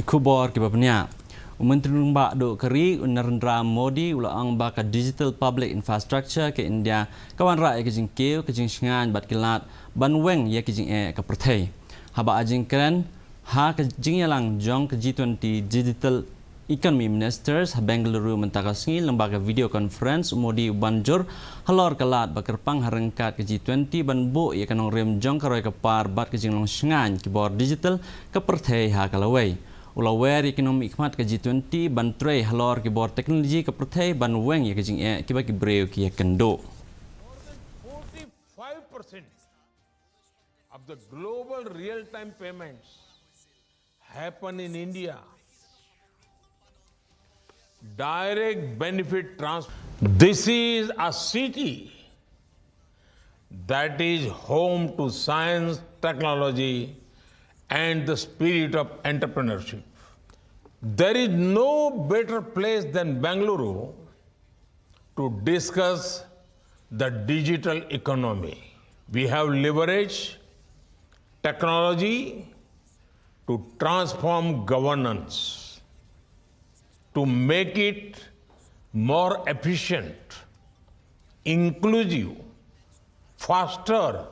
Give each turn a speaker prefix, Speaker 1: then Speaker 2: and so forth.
Speaker 1: Kubor kibabnya. Menteri Lumbak do keri Narendra Modi ulang baka digital public infrastructure ke India kawan rakyat ke jingkeu ke jingsingan bat kilat banweng ya ke jing ke pertai. Haba ajing keren ha ke jingyalang jong ke G20 digital economy ministers Bengaluru mentakasngi lembaga video conference Modi banjur halor kelat bakerpang harengkat ke G20 ban bo ya kanong rem jong karoy kapar bat ke jinglong singan kibor digital ke pertai ha kalawai. Ulawer ekonomi ikmat ke G20 ban tray halor kibor teknologi ke pertai ban weng ya ke jing kiba ki breu ki kendo.
Speaker 2: More than 45% of the global real-time payments happen in India. Direct benefit transfer. This is a city that is home to science, technology, and the spirit of entrepreneurship. There is no better place than Bengaluru to discuss the digital economy. We have leveraged technology to transform governance, to make it more efficient, inclusive, faster,